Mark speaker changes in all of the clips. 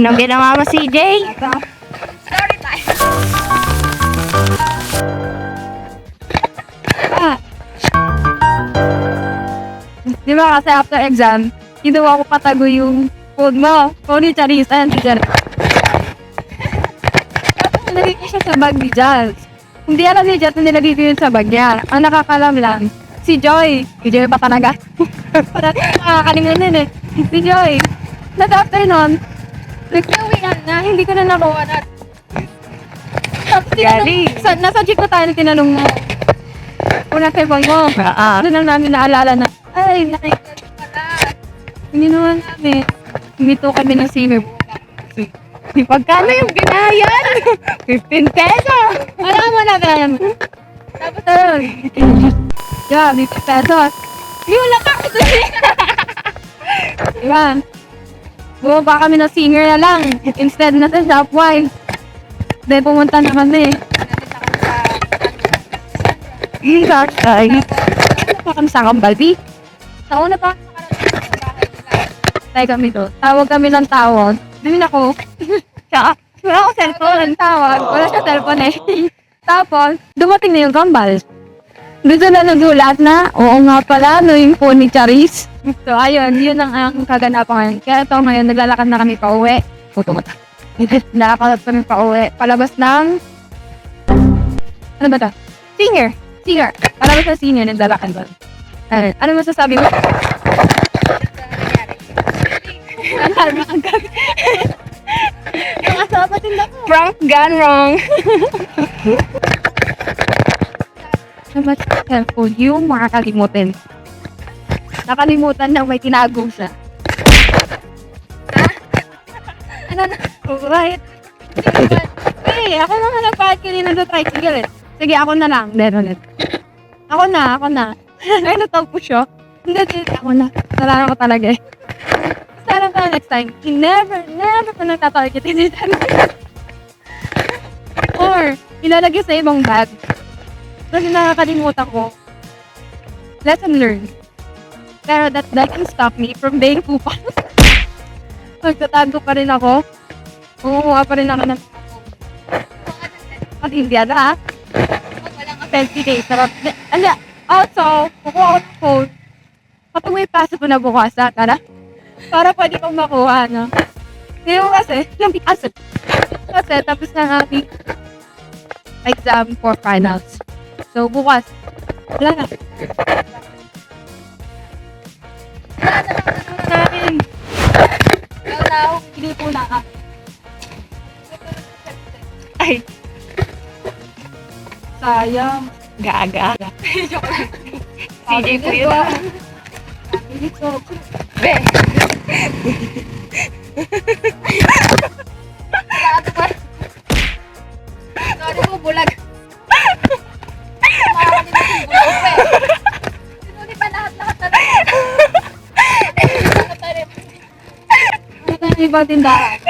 Speaker 1: Anong ginawa mo, CJ?
Speaker 2: Story time.
Speaker 3: Di ba kasi after exam, kinuha ko patago yung phone mo. Phone ni Charissa and Tijar. Tapos nilagay ko siya sa bag ni Jazz. Hindi alam ni Jazz na nilagay ko yun sa bag niya. Ang nakakalam lang, si Joy. Si Joy pa talaga. Parang nakakalimutan eh. Si Joy. After nun, nag-uwian na, hindi ko na nakuha na. Tapos nasa jeep ko tayo na tinanong mo. Kung nasa phone mo. Doon lang namin naalala na, ay, nakikita pala. Hindi naman namin. Humito kami ng singer.
Speaker 1: Pagkano yung binayan? 15 pesos.
Speaker 3: Alam mo na ba yan? Tapos yeah, 50 pesos. Yung lakas ito siya. Diba? Bumaba kami ng singer na lang. Instead na sa Shopwise. Then pumunta na kami.
Speaker 1: Ay.
Speaker 3: Pa kami sa Kambalbi. Nauna pa tayo kami doon. Tawag kami ng tawag. Doon ako. Tsaka, wala akong cellphone. Tawag. Wala siya cellphone eh. Tapos, dumating na yung kambal. Gusto na nagulat na, oo nga pala, no yung phone ni Charis. So, ayun, yun ang kaganapan ngayon. Kaya ito ngayon, naglalakad na kami pa uwi. Putumata. Naglalakad kami pa uwi. Palabas ng... Ano ba ito? Singer. Palabas ng singer, naglalakad doon. Ano masasabi mo? Ang asapa tinda ko.
Speaker 1: Prank gone wrong.
Speaker 3: Naman sa cellphone, yung makakalimutin. Nakalimutan na may tinago siya. Ano na? Right. Hey, ako naman nagpahit kanina sa tricycle eh. Sige, ako na lang. Meron ulit. Ako na. Ay, natawag po siya. Hindi, ako na. Nalala ko talaga eh. Sana pa next time, never pa nagtatarget hindi tayo. Or, ilalagay sa ibang bag. Kasi nakakalimutan ko. Lesson learned. Pero that doesn't stop me from being pupa. Magtatago pa rin ako. Umuha pa rin ako ng at hindi na ha.
Speaker 2: Walang
Speaker 3: Fancy day. Sarap. Also, kukuha ko ng phone. Kapag may pasok ko na bukas, tara. Para pwede kong makuha, no? Ngayon kasi, kasi tapos na ang ating exam for finals. So, bukas, wala na. Namin. Hindi po na kami.
Speaker 1: Ay,
Speaker 3: Sayang.
Speaker 1: gaga. CJ po yun. Be.
Speaker 2: Sorry mo, bulag. Sinuli pa lahat na rin.
Speaker 3: Ano tayo ng ibang tindahan?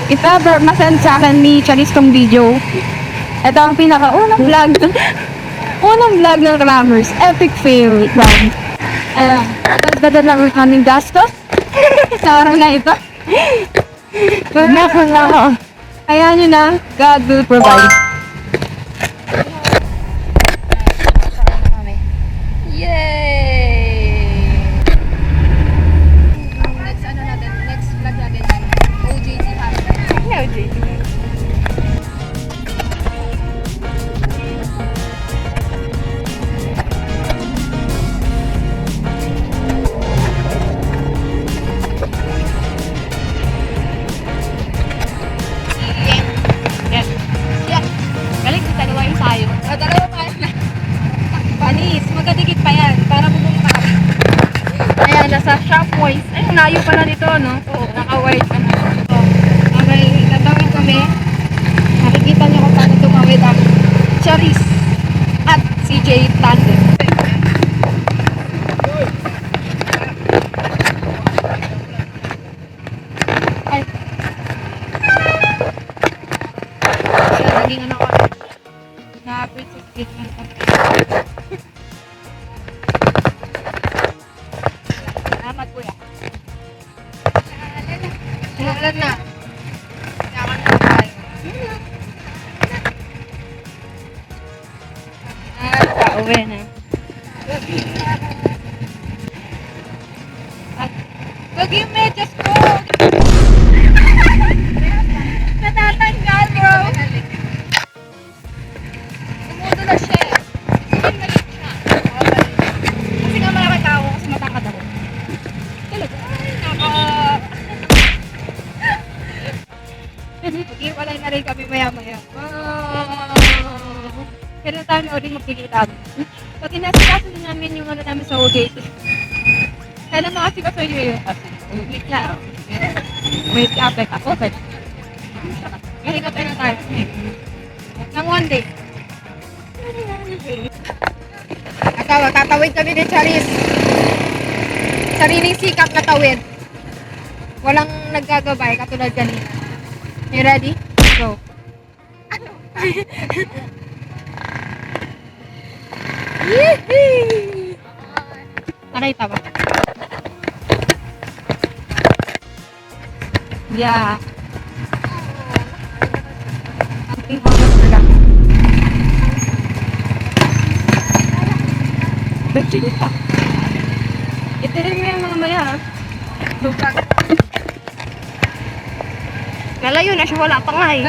Speaker 3: If ever masend sa akin ni Charis tong video, ito ang pinaka-unang vlog ng Rammers. Epic fail vlog. Ganda lang ang aming gastos sa araw na ito. Kaya nyo na, God will provide.
Speaker 2: Yay! Next vlog natin, hdcyehisare.
Speaker 3: Galing sa dalawa yung sayo.
Speaker 2: Dalawa tayo na. Panis, magkadikit pa yan para bumungka.
Speaker 3: Ayan, nasa Shopwise. Ay, layo pala dito, no?
Speaker 2: Oo.
Speaker 3: Naka-wide na. Okay, tatawin kami. Nakikita niyo kung paano tumawid ang Charis at CJ Tandem. Ay. Kaya naging ano ko. Na-appreciate
Speaker 1: Pauwi na.
Speaker 2: Wag yung medyas ko! Natatanggal, bro! Umudo na siya eh. Hindi na siya. Kasi nga malaki tao kasi matangkad ako. Talaga? Ay, naka... Mag-iwalay na rin kami maya-maya. Kaya tayo na ulit magkikita. Pag inasikaso din namin yung ano namin sa OJT. Kaya naman kasi ba sa'yo yun? Wait lang. Wait, kape ka. Okay. Kaya kape na tayo. Nang one day. Tatawid kami ni Charis. Sariling sikap na tawid. Walang naggagabay katulad kanina. You ready? Go. Yee! Nakita ba? Yeah. Ang honest talaga. Nagsilita. Itirin mo yung mamaya. Lupag.
Speaker 1: Nalayo na siya, wala pa nga eh.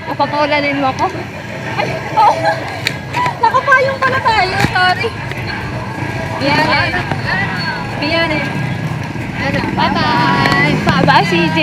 Speaker 2: Papakulanin mo ako? Ay, oh! Nakapayong pala tayo, sorry. Biyane. Bye-bye.
Speaker 1: Bye-bye, CJ.